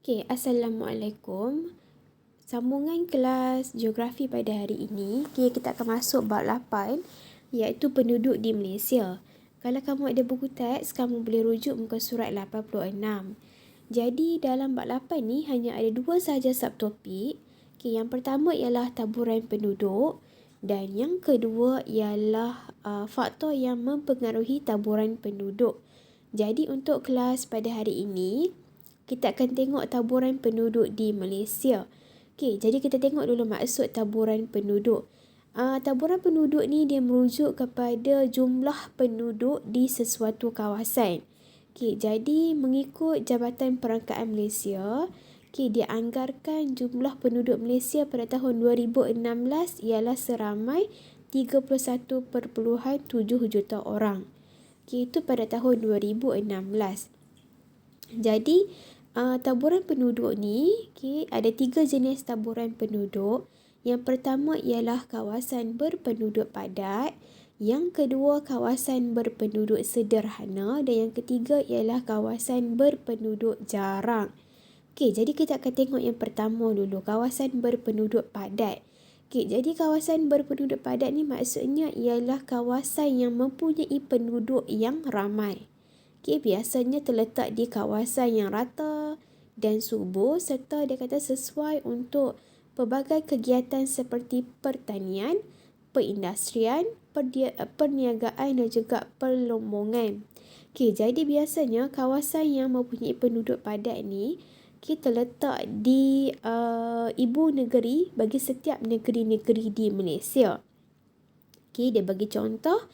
Assalamualaikum. Sambungan kelas geografi pada hari ini, kita akan masuk bab 8 iaitu penduduk di Malaysia. Kalau kamu ada buku teks, kamu boleh rujuk muka surat 86. Jadi dalam bab 8 ni hanya ada 2 sahaja subtopik. Yang pertama ialah taburan penduduk dan yang kedua ialah faktor yang mempengaruhi taburan penduduk. Jadi untuk kelas pada hari ini, kita akan tengok taburan penduduk di Malaysia. Jadi kita tengok dulu maksud taburan penduduk. Taburan penduduk ni dia merujuk kepada jumlah penduduk di sesuatu kawasan. Jadi mengikut Jabatan Perangkaan Malaysia, dia anggarkan jumlah penduduk Malaysia pada tahun 2016 ialah seramai 31.7 juta orang. Itu pada tahun 2016. Jadi taburan penduduk ni ada 3 jenis taburan penduduk. Yang pertama ialah kawasan berpenduduk padat, yang kedua kawasan berpenduduk sederhana dan yang ketiga ialah kawasan berpenduduk jarang. Jadi kita akan tengok yang pertama dulu, kawasan berpenduduk padat. Jadi kawasan berpenduduk padat ni maksudnya ialah kawasan yang mempunyai penduduk yang ramai. Biasanya terletak di kawasan yang rata dan subur serta dia kata sesuai untuk pelbagai kegiatan seperti pertanian, perindustrian, perniagaan dan juga perlombongan. Jadi biasanya kawasan yang mempunyai penduduk padat ni terletak di ibu negeri bagi setiap negeri-negeri di Malaysia. Dia bagi contoh,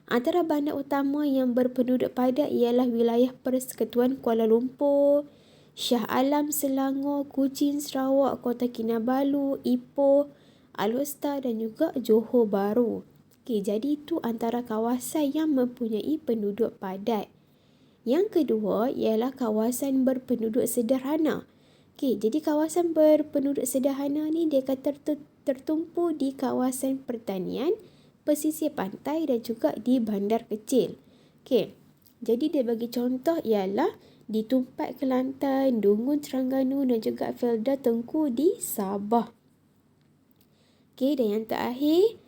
antara bandar utama yang berpenduduk padat ialah wilayah Persekutuan Kuala Lumpur, Shah Alam Selangor, Kuching Sarawak, Kota Kinabalu, Ipoh, Alor-Setar dan juga Johor Bahru. Jadi itu antara kawasan yang mempunyai penduduk padat. Yang kedua ialah kawasan berpenduduk sederhana. Jadi kawasan berpenduduk sederhana ni dia kata tertumpu di kawasan pertanian, pesisir pantai dan juga di bandar kecil. Jadi dia bagi contoh ialah di Tumpat Kelantan, Dungun Terengganu dan juga Felda Tengku di Sabah. Dan yang terakhir,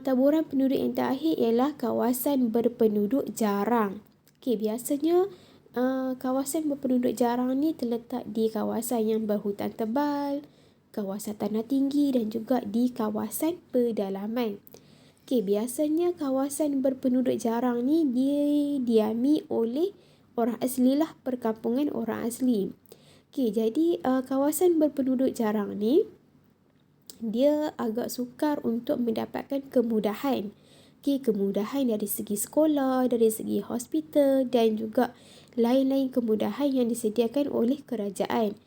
taburan penduduk yang terakhir ialah kawasan berpenduduk jarang. Biasanya kawasan berpenduduk jarang ni terletak di kawasan yang berhutan tebal, kawasan tanah tinggi dan juga di kawasan pedalaman. Biasanya kawasan berpenduduk jarang ni didiami oleh orang asli lah, perkampungan orang asli. Jadi kawasan berpenduduk jarang ni dia agak sukar untuk mendapatkan kemudahan. Kemudahan dari segi sekolah, dari segi hospital dan juga lain-lain kemudahan yang disediakan oleh kerajaan.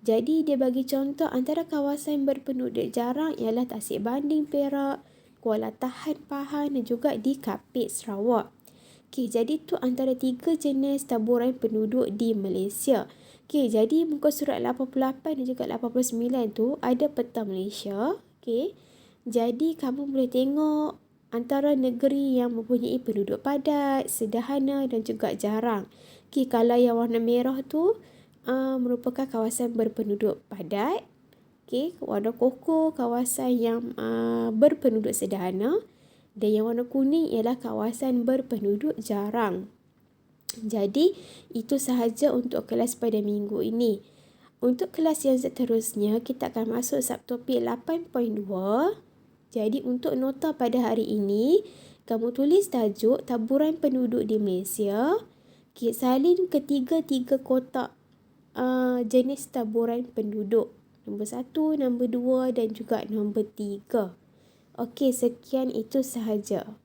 Jadi dia bagi contoh antara kawasan berpenduduk jarang ialah Tasik Banding Perak, Kuala Tahan Pahang dan juga di Kapit Sarawak. Jadi tu antara 3 jenis taburan penduduk di Malaysia. Jadi muka surat 88 dan juga 89 tu ada peta Malaysia. Jadi kamu boleh tengok antara negeri yang mempunyai penduduk padat, sederhana dan juga jarang. Kalau yang warna merah tu merupakan kawasan berpenduduk padat. Warna koko kawasan yang berpenduduk sederhana dan yang warna kuning ialah kawasan berpenduduk jarang. Jadi itu sahaja untuk kelas pada minggu ini. Untuk kelas yang seterusnya kita akan masuk subtopik 8.2. Jadi untuk nota pada hari ini, kamu tulis tajuk taburan penduduk di Malaysia. Salin ketiga-tiga kotak jenis taburan penduduk. Nombor 1, nombor 2 dan juga nombor 3. Sekian itu sahaja.